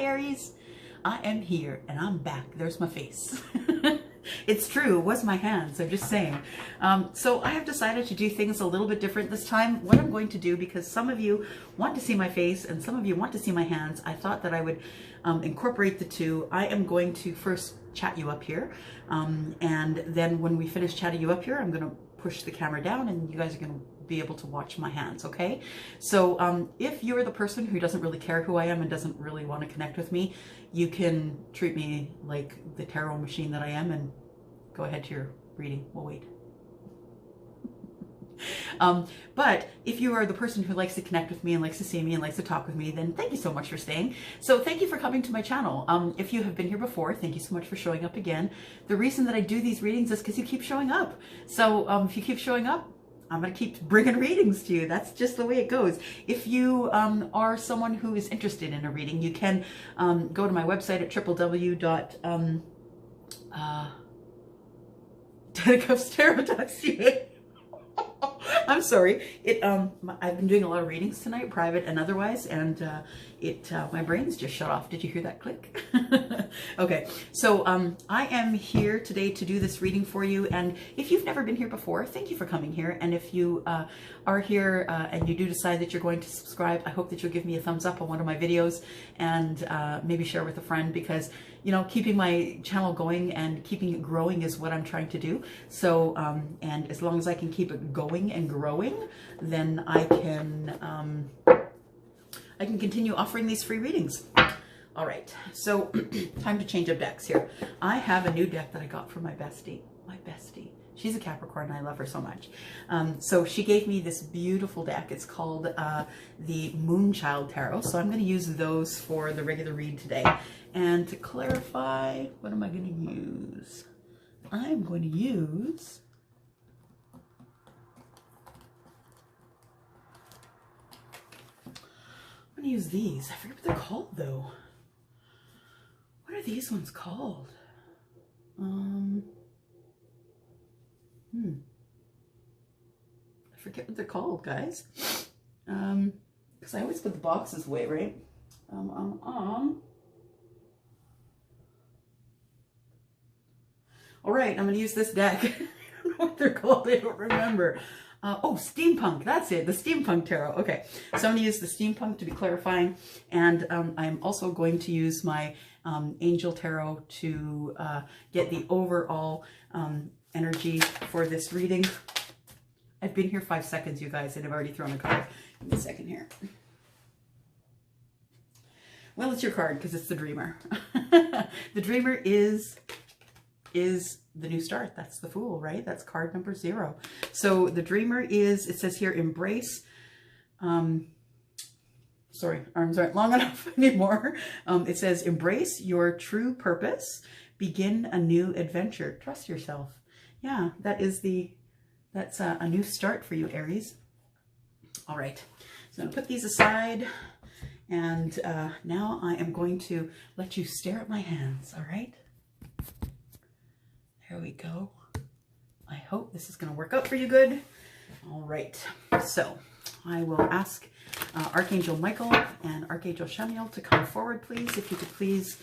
Hi Aries, I am here and I'm back. There's my face. It's true, it was my hands, I'm just saying. So I have decided to do things a little bit different this time. What I'm going to do, because some of you want to see my face and some of you want to see my hands, I thought that I would incorporate the two. I am going to first chat you up here, and then when we finish chatting you up here, I'm going to push the camera down and you guys are going to be able to watch my hands, okay? So if you're the person who doesn't really care who I am and doesn't really want to connect with me, you can treat me like the tarot machine that I am and go ahead to your reading. We'll wait. But if you are the person who likes to connect with me and likes to see me and likes to talk with me, then thank you so much for staying. So thank you for coming to my channel. If you have been here before, thank you so much for showing up again. The reason that I do these readings is because you keep showing up. So if you keep showing up, I'm going to keep bringing readings to you. That's just the way it goes. If you are someone who is interested in a reading, you can go to my website at www.depictions.ca. I'm sorry. I've been doing a lot of readings tonight, private and otherwise, and my brain's just shut off. Did you hear that click? Okay, so I am here today to do this reading for you, and if you've never been here before, thank you for coming here. And if you are here and you do decide that you're going to subscribe, I hope that you'll give me a thumbs up on one of my videos and maybe share with a friend, because you know, keeping my channel going and keeping it growing is what I'm trying to do. So, and as long as I can keep it going and growing, then I can continue offering these free readings. All right, so time to change up decks here. I have a new deck that I got from my bestie. She's a Capricorn and I love her so much. So she gave me this beautiful deck. It's called the Moonchild Tarot. So I'm going to use those for the regular read today. And to clarify, what am I going to use? I'm going to use these. I forget what they're called though. What are these ones called? I forget what they're called, guys. Because I always put the boxes away, right? All right, I'm going to use this deck. I don't know what they're called. I don't remember. Oh, Steampunk. That's it. The Steampunk Tarot. Okay, so I'm going to use the Steampunk to be clarifying. And I'm also going to use my Angel Tarot to get the overall energy for this reading. I've been here 5 seconds, you guys, and I've already thrown a card. Give me a second here. Well, it's your card because it's the Dreamer. The Dreamer is the new start. That's the Fool, right? That's card number 0. So the Dreamer is, it says here, embrace. Sorry, arms aren't long enough anymore. It says, embrace your true purpose. Begin a new adventure. Trust yourself. Yeah, that's a new start for you, Aries. All right, so I'm going to put these aside. And now I am going to let you stare at my hands, all right? There we go. I hope this is going to work out for you good. All right, so I will ask Archangel Michael and Archangel Shamiel to come forward, please. If you could please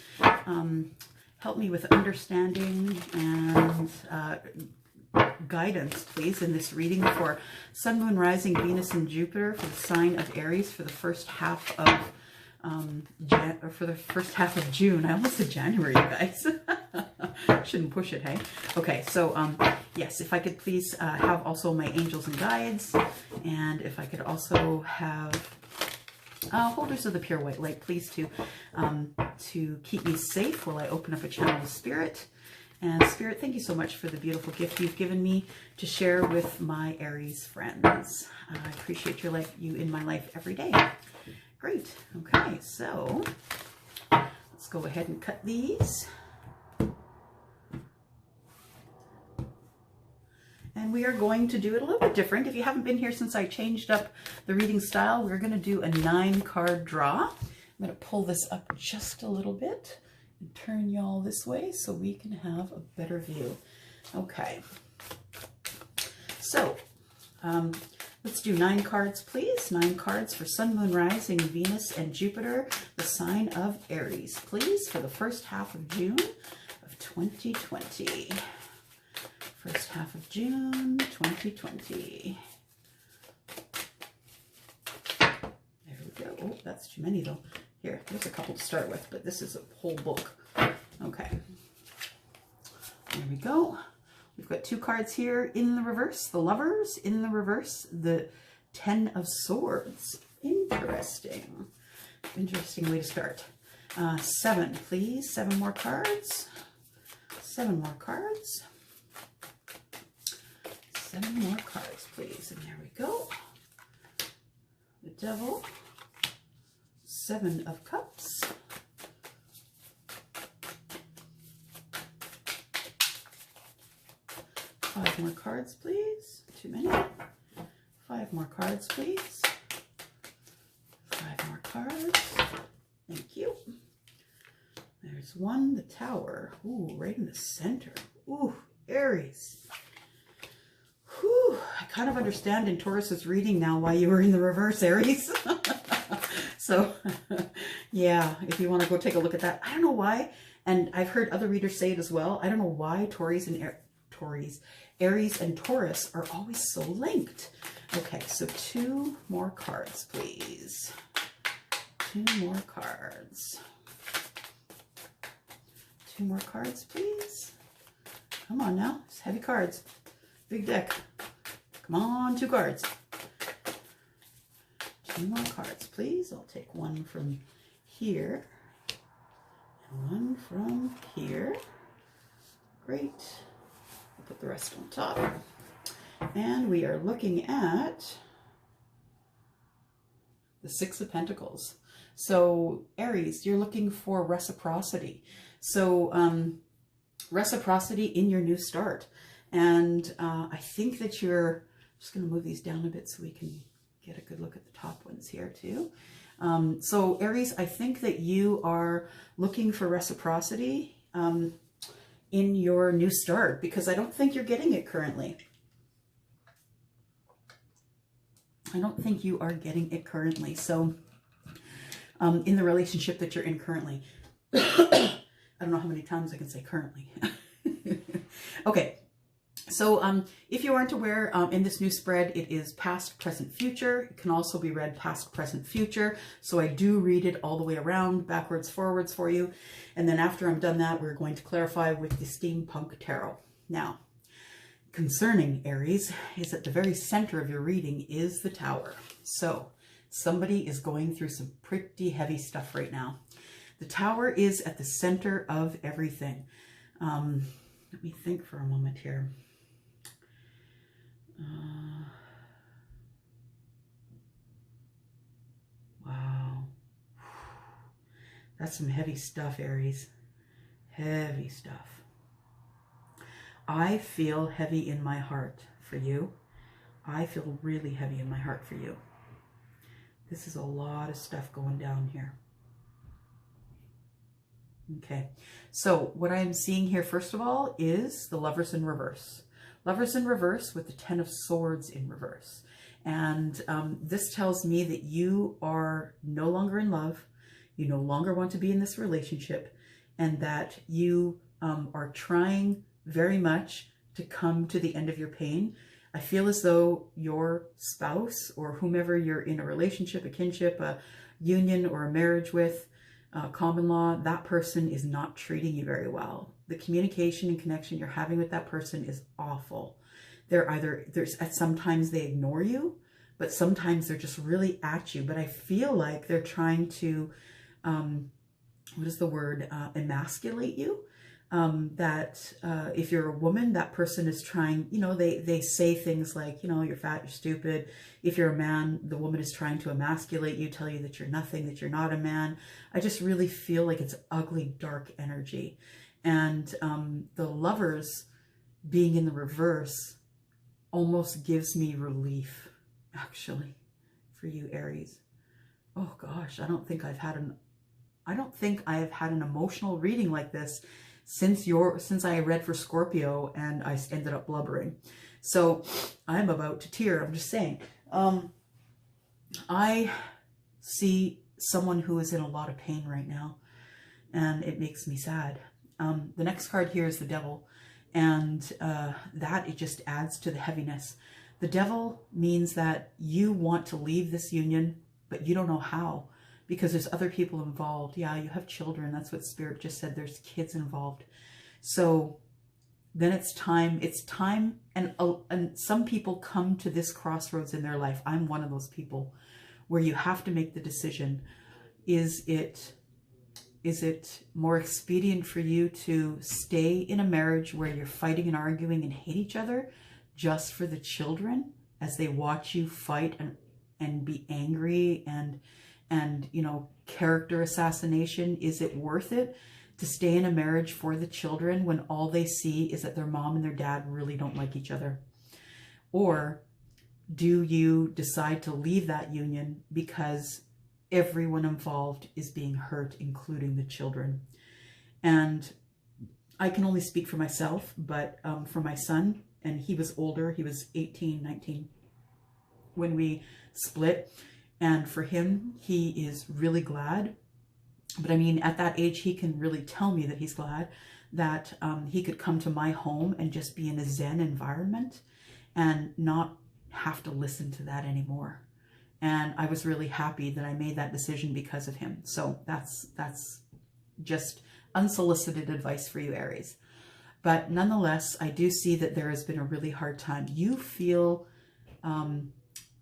help me with understanding and guidance, please, in this reading for Sun, Moon, Rising, Venus, and Jupiter for the sign of Aries for the first half of June. I almost said January, you guys. Shouldn't push it, hey? Okay, so yes, if I could please have also my angels and guides, and if I could also have holders of the pure white light, please, to keep me safe while I open up a channel of spirit. And Spirit, thank you so much for the beautiful gift you've given me to share with my Aries friends. I appreciate you in my life every day. Great. Okay, so let's go ahead and cut these. And we are going to do it a little bit different. If you haven't been here since I changed up the reading style, we're going to do a 9-card draw. I'm going to pull this up just a little bit and turn y'all this way so we can have a better view. Okay. So Let's do 9 cards, please. 9 cards for Sun, Moon, Rising, Venus, and Jupiter, the sign of Aries, please, for the first half of June of 2020. First half of June 2020. There we go. Oh, that's too many, though. Here, there's a couple to start with, but this is a whole book. Okay. There we go. We've got 2 cards here in the reverse. The Lovers in the reverse. The 10 of Swords. Interesting. Interesting way to start. 7, please. 7 more cards. 7 more cards. 7 more cards, please. And there we go. The Devil. 7 of Cups. 5 more cards, please. Too many. 5 more cards, please. 5 more cards. Thank you. There's 1, the Tower. Ooh, right in the center. Ooh, Aries. Whew, I kind of understand in Taurus's reading now why you were in the reverse, Aries. So, yeah, if you want to go take a look at that. I don't know why, and I've heard other readers say it as well. I don't know why Aries and Taurus are always so linked. Okay, so 2 more cards, please. 2 more cards. 2 more cards, please. Come on now, it's heavy cards. Big deck. Come on, 2 cards. 2 more cards, please. I'll take 1 from here and 1 from here. Great. I'll put the rest on top. And we are looking at the 6 of Pentacles. So Aries, you're looking for reciprocity. So reciprocity in your new start. And I think that you're, just going to move these down a bit so we can get a good look at the top ones here too. So Aries, I think that you are looking for reciprocity in your new start, because I don't think you're getting it currently. I don't think you are getting it currently. So in the relationship that you're in currently, I don't know how many times I can say currently. Okay. So if you aren't aware, in this new spread, it is past, present, future. It can also be read past, present, future. So I do read it all the way around, backwards, forwards for you. And then after I'm done that, we're going to clarify with the Steampunk Tarot. Now, concerning Aries, is at the very center of your reading is the Tower. So somebody is going through some pretty heavy stuff right now. The Tower is at the center of everything. Let me think for a moment here. Wow. That's some heavy stuff, Aries. Heavy stuff. I feel heavy in my heart for you. I feel really heavy in my heart for you. This is a lot of stuff going down here. Okay, so what I am seeing here, first of all, is the Lovers in reverse. Lovers in reverse with the 10 of Swords in reverse. And this tells me that you are no longer in love. You no longer want to be in this relationship, and that you are trying very much to come to the end of your pain. I feel as though your spouse or whomever you're in a relationship, a kinship, a union, or a marriage with, common law, that person is not treating you very well. The communication and connection you're having with that person is awful. Sometimes they ignore you, but sometimes they're just really at you. But I feel like they're trying to, what is the word, emasculate you. If you're a woman, that person is trying, they say things like, you're fat, you're stupid. If you're a man, the woman is trying to emasculate you, tell you that you're nothing, that you're not a man. I just really feel like it's ugly, dark energy. And the Lovers being in the reverse almost gives me relief, actually, for you, Aries. Oh gosh, I don't think I have had an emotional reading like this since I read for Scorpio and I ended up blubbering. So I'm about to tear, I'm just saying. Um, I see someone who is in a lot of pain right now, and it makes me sad. The next card here is the Devil, and that it just adds to the heaviness. The Devil means that you want to leave this union, but you don't know how, because there's other people involved. Yeah, you have children. That's what Spirit just said. There's kids involved. So then it's time, and some people come to this crossroads in their life. I'm one of those people where you have to make the decision. Is it more expedient for you to stay in a marriage where you're fighting and arguing and hate each other just for the children as they watch you fight and be angry and you know, character assassination? Is it worth it to stay in a marriage for the children when all they see is that their mom and their dad really don't like each other? Or do you decide to leave that union because everyone involved is being hurt, including the children? And I can only speak for myself, but for my son, and he was older, he was 18, 19 when we split. And for him, he is really glad. But I mean, at that age, he can really tell me that he's glad that he could come to my home and just be in a Zen environment and not have to listen to that anymore. And I was really happy that I made that decision because of him. So that's just unsolicited advice for you, Aries. But nonetheless, I do see that there has been a really hard time. You feel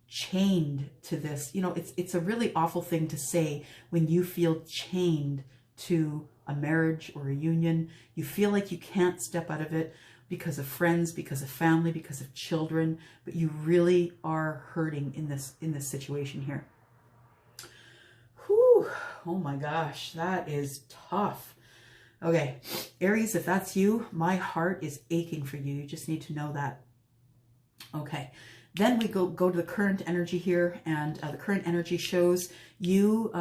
chained to this. You know, it's a really awful thing to say when you feel chained to a marriage or a union. You feel like you can't step out of it because of friends, because of family, because of children, but you really are hurting in this situation here. Whew. Oh my gosh, that is tough. Okay, Aries, if that's you, my heart is aching for you. You just need to know that. Okay, then we go to the current energy here, and the current energy shows you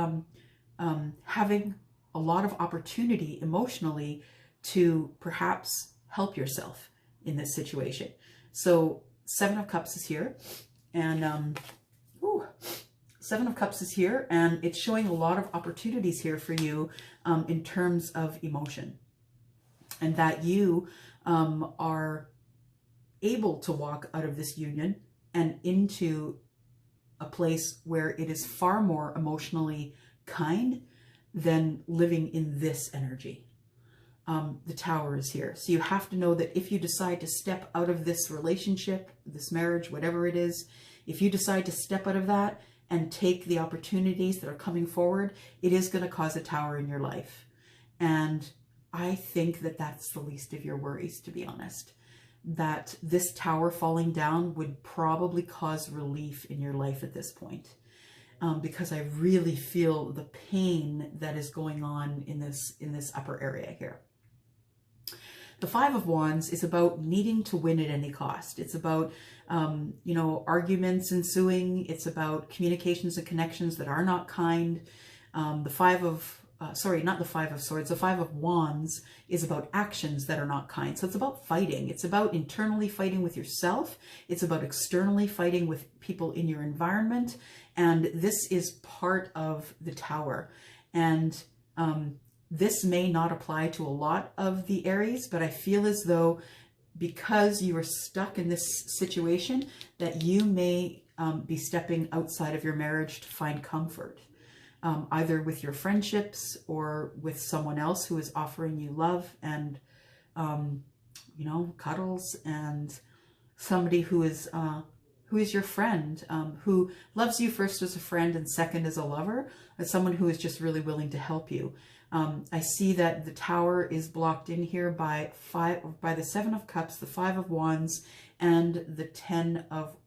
having a lot of opportunity emotionally to perhaps help yourself in this situation. So 7 of Cups is here, and 7 of Cups is here, and it's showing a lot of opportunities here for you in terms of emotion, and that you are able to walk out of this union and into a place where it is far more emotionally kind than living in this energy. The Tower is here. So you have to know that if you decide to step out of this relationship, this marriage, whatever it is, if you decide to step out of that and take the opportunities that are coming forward, it is going to cause a Tower in your life. And I think that that's the least of your worries, to be honest. That this Tower falling down would probably cause relief in your life at this point. Because I really feel the pain that is going on in this upper area here. The 5 of Wands is about needing to win at any cost. It's about, you know, arguments ensuing. It's about communications and connections that are not kind. The 5 of, sorry, not the 5 of Swords. The 5 of Wands is about actions that are not kind. So it's about fighting. It's about internally fighting with yourself. It's about externally fighting with people in your environment. And this is part of the Tower. And this may not apply to a lot of the Aries, but I feel as though because you are stuck in this situation, that you may be stepping outside of your marriage to find comfort, either with your friendships or with someone else who is offering you love and, you know, cuddles, and somebody who is your friend, who loves you first as a friend and second as a lover, as someone who is just really willing to help you. I see that the Tower is blocked in here by the 7 of Cups, the 5 of Wands, and the 10 of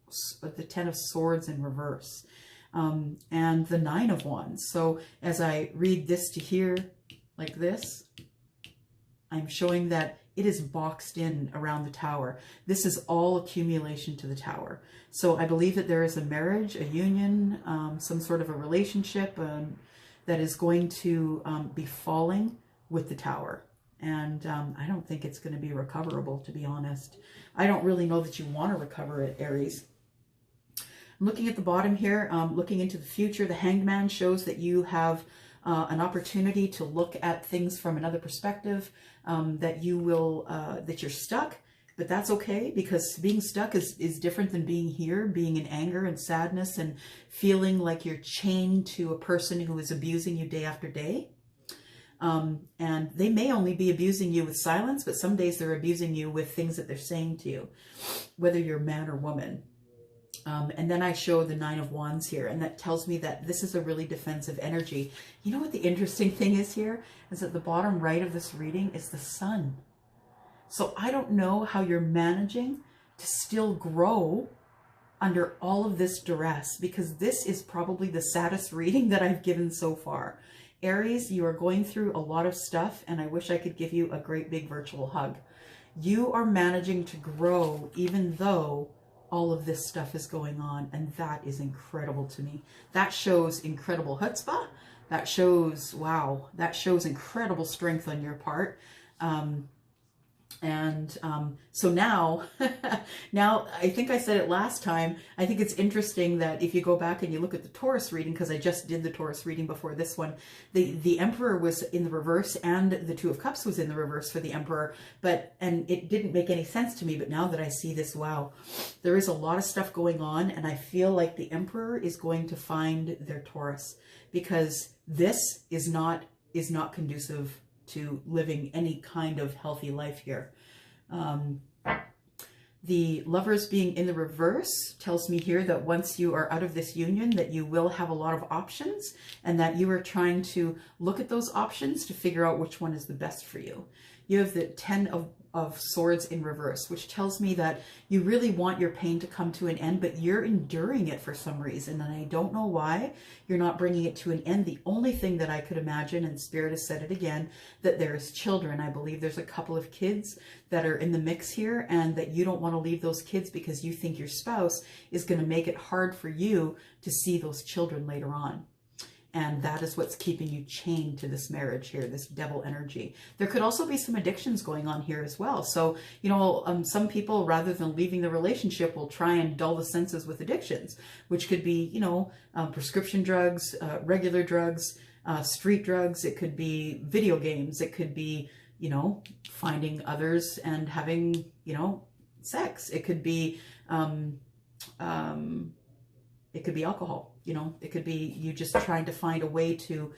Swords in reverse, and the 9 of Wands. So as I read this to here like this, I'm showing that it is boxed in around the Tower. This is all accumulation to the Tower. So I believe that there is a marriage, a union, some sort of a relationship that is going to be falling with the Tower. And I don't think it's going to be recoverable, to be honest. I don't really know that you want to recover it, Aries. looking at the bottom here, looking into the future. The Hanged Man shows that you have an opportunity to look at things from another perspective, that you will, that you're stuck, but that's okay, because being stuck is different than being here, being in anger and sadness and feeling like you're chained to a person who is abusing you day after day. And they may only be abusing you with silence, but some days they're abusing you with things that they're saying to you, whether you're man or woman. And then I show the Nine of Wands here, and that tells me that this is a really defensive energy. You know what the interesting thing is here? Is at the bottom right of this reading is the sun. So I don't know how you're managing to still grow under all of this duress, because this is probably the saddest reading that I've given so far. Aries, you are going through a lot of stuff, and I wish I could give you a great big virtual hug. You are managing to grow even though all of this stuff is going on, and that is incredible to me. That shows incredible chutzpah. That shows, wow, that shows incredible strength on your part. So now, now I think I said it last time, I think it's interesting that if you go back and you look at the Taurus reading, because I just did the Taurus reading before this one, the Emperor was in the reverse and the Two of Cups was in the reverse for the Emperor, and it didn't make any sense to me, but now that I see this, wow, there is a lot of stuff going on, and I feel like the Emperor is going to find their Taurus, because this is not conducive to living any kind of healthy life here. The Lovers being in the reverse tells me here that once you are out of this union, that you will have a lot of options, and that you are trying to look at those options to figure out which one is the best for you. You have the Ten of Swords in reverse, which tells me that you really want your pain to come to an end, but you're enduring it for some reason, and I don't know why you're not bringing it to an end. The only thing that I could imagine, and Spirit has said it again, that there's children. I believe there's a couple of kids that are in the mix here, and that you don't want to leave those kids because you think your spouse is going to make it hard for you to see those children later on. And that is what's keeping you chained to this marriage here, this devil energy. There could also be some addictions going on here as well. So, you know, some people, rather than leaving the relationship, will try and dull the senses with addictions, which could be, you know, prescription drugs, regular drugs, street drugs. It could be video games. It could be, you know, finding others and having, you know, sex. It could be alcohol. You know, it could be you just trying to find a way to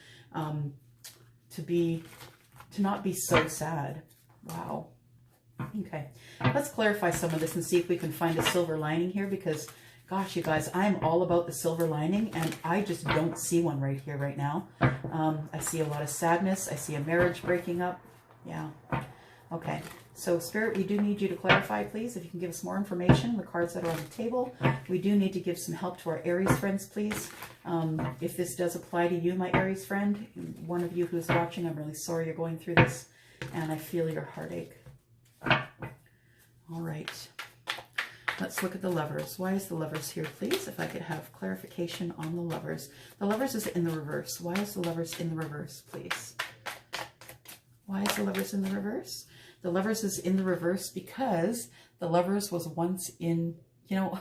not be so sad. Wow. Okay, let's clarify some of this and see if we can find a silver lining here, because gosh, you guys, I'm all about the silver lining, and I just don't see one right here, right now. I see a lot of sadness. I see a marriage breaking up. Yeah. Okay. So Spirit, we do need you to clarify, please, if you can give us more information, the cards that are on the table. We do need to give some help to our Aries friends, please. If this does apply to you, my Aries friend, one of you who's watching, I'm really sorry you're going through this, and I feel your heartache. All right. Let's look at the Lovers. Why is the Lovers here, please? If I could have clarification on the Lovers. The Lovers is in the reverse. Why is the Lovers in the reverse, please? Why is the Lovers in the reverse? The Lovers is in the reverse because the Lovers was once in, you know,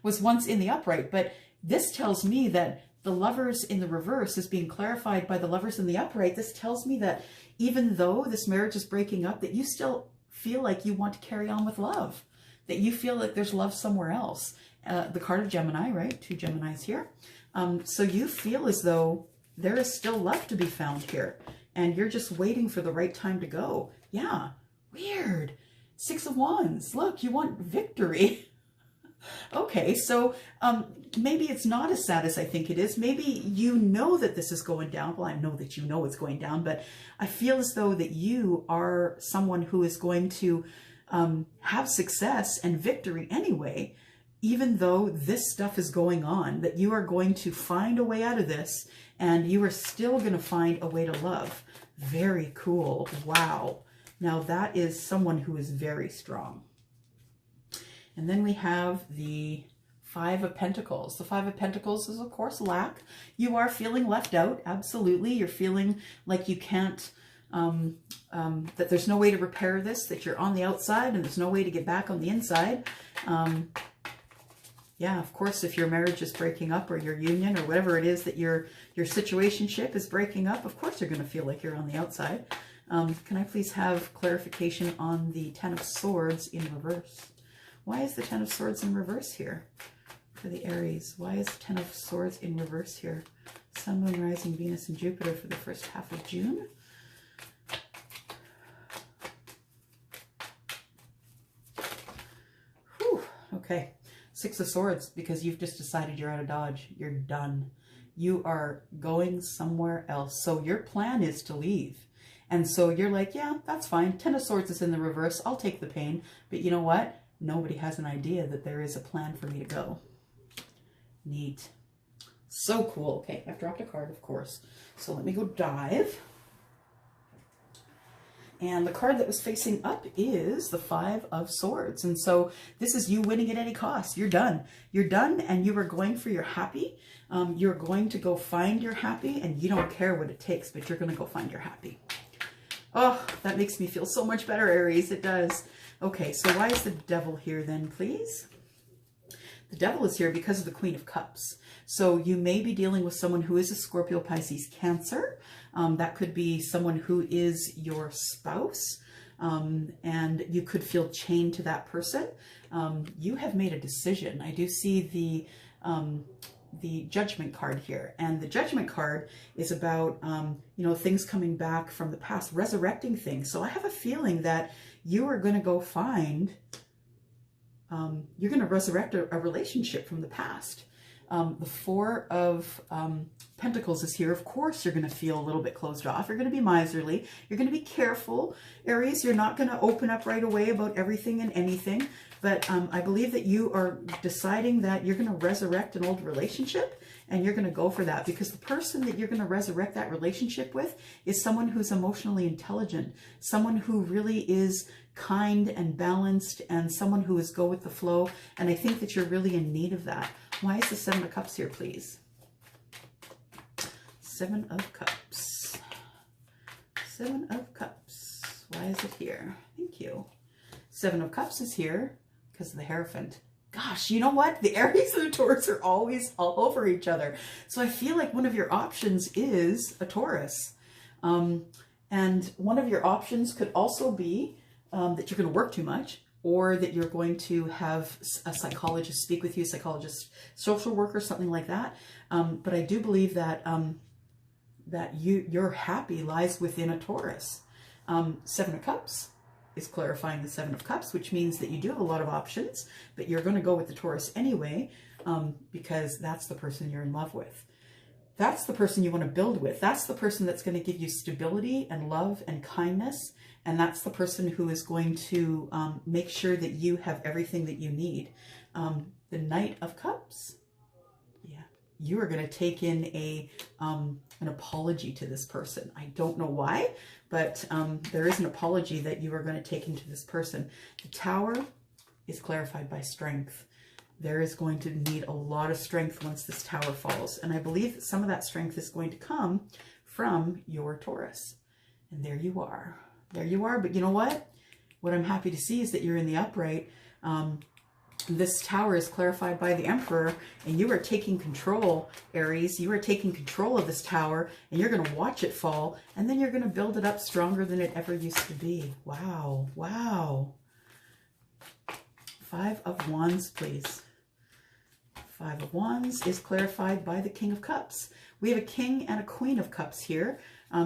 was once in the upright. But this tells me that the Lovers in the reverse is being clarified by the Lovers in the upright. This tells me that even though this marriage is breaking up, that you still feel like you want to carry on with love, that you feel like there's love somewhere else. The card of Gemini, right? Two Geminis here. So you feel as though there is still love to be found here, and you're just waiting for the right time to go. Yeah. Weird. Six of Wands. Look, you want victory. Okay, so maybe it's not as sad as I think it is. Maybe you know that this is going down. Well, I know that you know it's going down, but I feel as though that you are someone who is going to have success and victory anyway, even though this stuff is going on, that you are going to find a way out of this, and you are still going to find a way to love. Very cool. Wow. Now that is someone who is very strong. And then we have the Five of Pentacles. The Five of Pentacles is, of course, lack. You are feeling left out. Absolutely. You're feeling like you can't, that there's no way to repair this, that you're on the outside and there's no way to get back on the inside. Yeah, of course, if your marriage is breaking up or your union or whatever it is that your situationship is breaking up, of course you're going to feel like you're on the outside. Can I please have clarification on the Ten of Swords in reverse? Why is the Ten of Swords in reverse here for the Aries? Why is the Ten of Swords in reverse here? Sun, Moon, Rising, Venus, and Jupiter for the first half of June. Whew, okay. Six of Swords, because you've just decided you're out of Dodge. You're done. You are going somewhere else. So your plan is to leave. And so you're like, yeah, that's fine. Ten of Swords is in the reverse. I'll take the pain. But you know what? Nobody has an idea that there is a plan for me to go. Neat. So cool. Okay, I've dropped a card, of course. So let me go dive. And the card that was facing up is the Five of Swords. And so this is you winning at any cost. You're done. You're done, and you are going for your happy. You're going to go find your happy, and you don't care what it takes, but you're going to go find your happy. Oh, that makes me feel so much better, Aries. It does. Okay, so why is the Devil here then, please? The Devil is here because of the Queen of Cups. So you may be dealing with someone who is a Scorpio, Pisces, Cancer. That could be someone who is your spouse. And you could feel chained to that person. You have made a decision. I do see the Judgment card here. And the Judgment card is about, you know, things coming back from the past, resurrecting things. So I have a feeling that you are going to go find, you're going to resurrect a relationship from the past. The Four of Pentacles is here. Of course, you're going to feel a little bit closed off. You're going to be miserly. You're going to be careful, Aries. You're not going to open up right away about everything and anything. But I believe that you are deciding that you're going to resurrect an old relationship, and you're going to go for that, because the person that you're going to resurrect that relationship with is someone who's emotionally intelligent, someone who really is kind and balanced, and someone who is go with the flow. And I think that you're really in need of that. Why is the Seven of Cups here, please? Seven of Cups. Seven of Cups. Why is it here? Thank you. Seven of Cups is here because of the Hierophant. Gosh, you know what? The Aries and the Taurus are always all over each other. So I feel like one of your options is a Taurus. And one of your options could also be that you're going to work too much, or that you're going to have a psychologist speak with you, psychologist, social worker, something like that. But I do believe that your happy lies within a Taurus. Seven of Cups is clarifying the Seven of Cups, which means that you do have a lot of options, but you're going to go with the Taurus anyway, because that's the person you're in love with. That's the person you want to build with. That's the person that's going to give you stability and love and kindness. And that's the person who is going to make sure that you have everything that you need. The Knight of Cups. Yeah, you are going to take in an apology to this person. I don't know why, but there is an apology that you are going to take into this person. The Tower is clarified by strength. There is going to need a lot of strength once this Tower falls. And I believe that some of that strength is going to come from your Taurus. And there you are. There you are. But you know what? What I'm happy to see is that you're in the upright. This Tower is clarified by the Emperor, and you are taking control, Aries. You are taking control of this Tower, and you're going to watch it fall, and then you're going to build it up stronger than it ever used to be. Wow. Wow. Five of Wands, please. Five of Wands is clarified by the King of Cups. We have a King and a Queen of Cups here.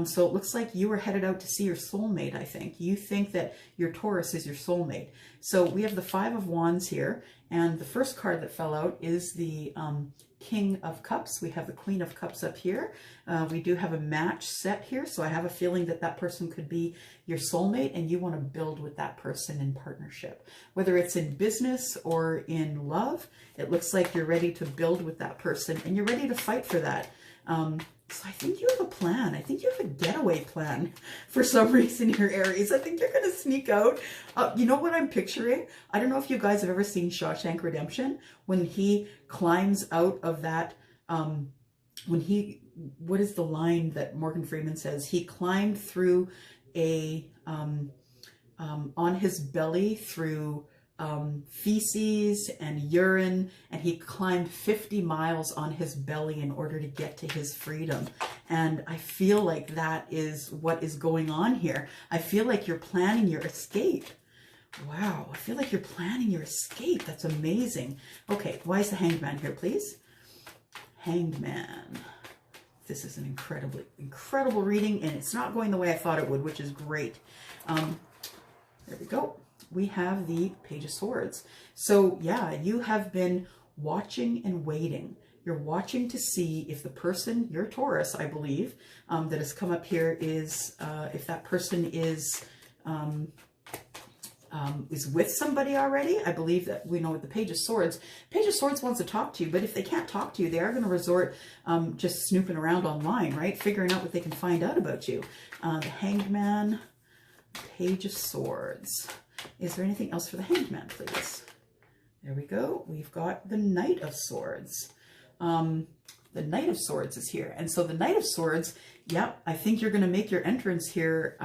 So it looks like you are headed out to see your soulmate, I think. You think that your Taurus is your soulmate. So we have the Five of Wands here. And the first card that fell out is the King of Cups. We have the Queen of Cups up here. We do have a match set here. So I have a feeling that that person could be your soulmate, and you want to build with that person in partnership. Whether it's in business or in love, it looks like you're ready to build with that person, and you're ready to fight for that. So I think you have a plan. I think you have a getaway plan for some reason here, Aries. I think you're going to sneak out. You know what I'm picturing? I don't know if you guys have ever seen Shawshank Redemption, when he climbs out of that, what is the line that Morgan Freeman says? He climbed through on his belly through feces and urine, and he climbed 50 miles on his belly in order to get to his freedom. And I feel like that is what is going on here. I feel like you're planning your escape. Wow, I feel like you're planning your escape. That's amazing. Okay, why is the Hanged Man here, please? Hanged Man. This is an incredible reading, and it's not going the way I thought it would, which is great. There we go. We have the Page of Swords. So yeah, you have been watching and waiting. You're watching to see if the person, your Taurus, I believe, that has come up here is, if that person is with somebody already. I believe that we know with the Page of Swords. Page of Swords wants to talk to you, but if they can't talk to you, they are going to resort just snooping around online, right? Figuring out what they can find out about you. The Hanged Man, Page of Swords. Is there anything else for the Hanged Man, please? There we go. We've got the Knight of Swords. The Knight of Swords is here. And so the Knight of Swords, yeah, I think you're going to make your entrance here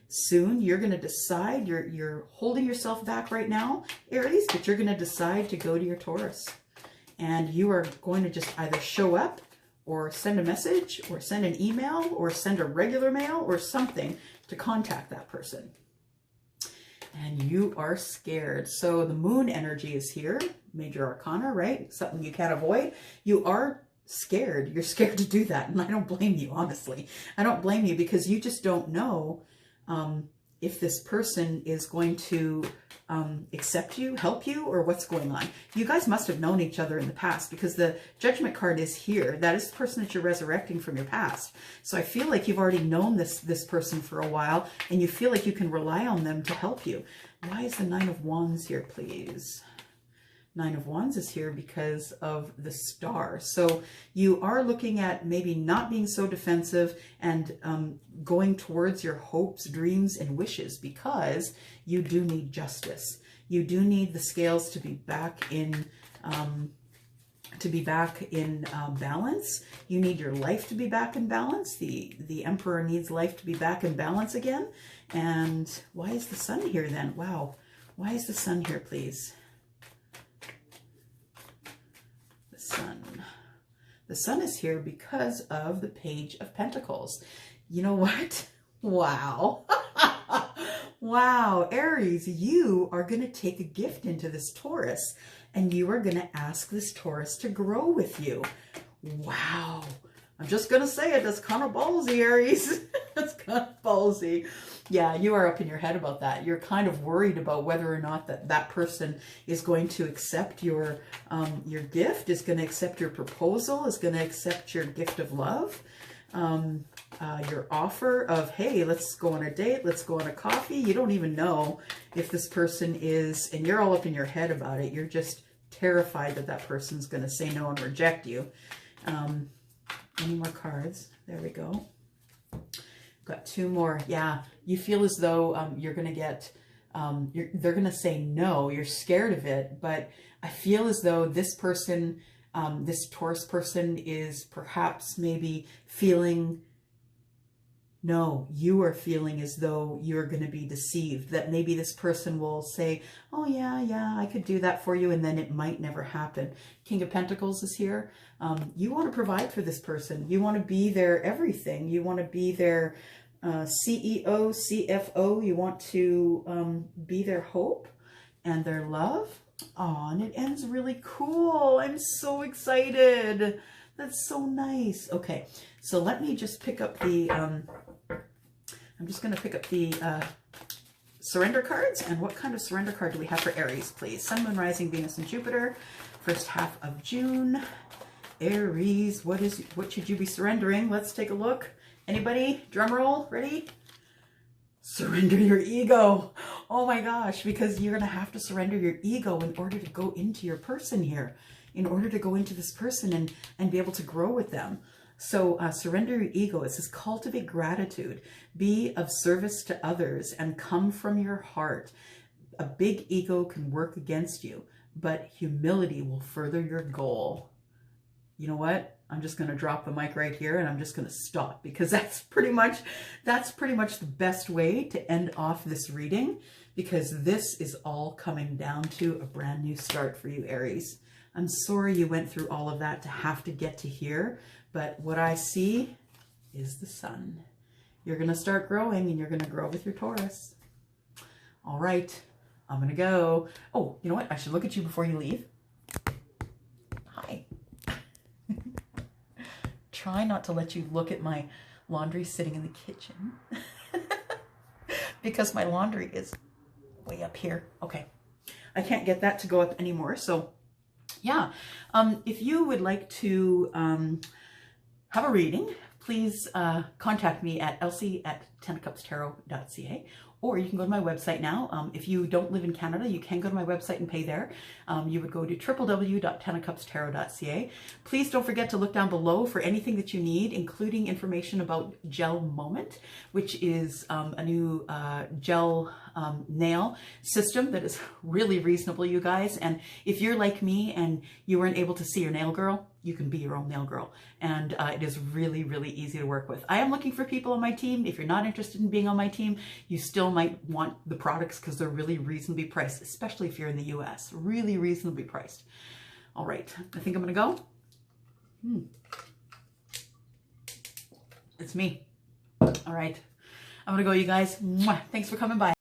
soon. You're going to decide, you're holding yourself back right now, Aries, but you're going to decide to go to your Taurus. And you are going to just either show up or send a message or send an email or send a regular mail or something to contact that person. And you are scared. So the Moon energy is here, Major Arcana, right? Something you can't avoid. You are scared. You're scared to do that. And I don't blame you, honestly. I don't blame you because you just don't know if this person is going to accept you, help you, or what's going on. You guys must have known each other in the past because the Judgment card is here. That is the person that you're resurrecting from your past. So I feel like you've already known this person for a while and you feel like you can rely on them to help you. Why is the Nine of Wands here, please? Nine of Wands is here because of the Star. So you are looking at maybe not being so defensive and going towards your hopes, dreams, and wishes because you do need justice. You do need the scales to be back in balance. You need your life to be back in balance. The Emperor needs life to be back in balance again. And why is the Sun here then? Wow. Why is the Sun here, please? Sun. The Sun is here because of the Page of Pentacles. You know what? Wow. Wow, Aries, you are going to take a gift into this Taurus and you are going to ask this Taurus to grow with you. Wow. I'm just going to say it. That's kind of ballsy, Aries. That's kind of ballsy. Yeah, you are up in your head about that. You're kind of worried about whether or not that person is going to accept your gift, is going to accept your proposal, is going to accept your gift of love, your offer of, hey, let's go on a date, let's go on a coffee. You don't even know if this person is, and you're all up in your head about it. You're just terrified that that person's going to say no and reject you. Any more cards? There we go. Got two more. Yeah, you feel as though you're going to get, they're going to say no. You're scared of it, but I feel as though this person, this Taurus person is perhaps maybe feeling, no, you are feeling as though you're going to be deceived, that maybe this person will say, oh yeah, I could do that for you. And then it might never happen. King of Pentacles is here. You want to provide for this person. You want to be their everything. You want to be their CEO, CFO. You want to be their hope and their love. Oh, and it ends really cool. I'm so excited. That's so nice. Okay, so let me just pick up the, I'm just going to pick up the surrender cards. And what kind of surrender card do we have for Aries, please? Sun, Moon, Rising, Venus, and Jupiter. First half of June. Aries, what should you be surrendering? Let's take a look. Anybody? Drum roll. Ready? Surrender your ego. Oh my gosh, because you're going to have to surrender your ego in order to go into your person here, in order to go into this person and be able to grow with them. So surrender your ego. It says cultivate gratitude, be of service to others, and come from your heart. A big ego can work against you, but humility will further your goal. You know what? I'm just going to drop the mic right here and I'm just going to stop because that's pretty much the best way to end off this reading, because this is all coming down to a brand new start for you, Aries. I'm sorry you went through all of that to have to get to here, but what I see is the sun. You're going to start growing, and you're going to grow with your Taurus. All right, I'm going to go. Oh, you know what? I should look at you before you leave. Hi. Try not to let you look at my laundry sitting in the kitchen because my laundry is way up here. Okay, I can't get that to go up anymore. So yeah, if you would like to have a reading, please contact me at elsie@10cupstarot.ca, or you can go to my website now. If you don't live in Canada, you can go to my website and pay there. You would go to www.10cupstarot.ca. Please don't forget to look down below for anything that you need, including information about GELMOMENT, which is a new gel nail system that is really reasonable, you guys. And if you're like me and you weren't able to see your nail girl, you can be your own nail girl. And it is really, really easy to work with. I am looking for people on my team. If you're not interested in being on my team, you still might want the products because they're really reasonably priced, especially if you're in the US. Really reasonably priced. All right, I think I'm gonna go. It's me. All right, I'm gonna go, you guys. Mwah. Thanks for coming by.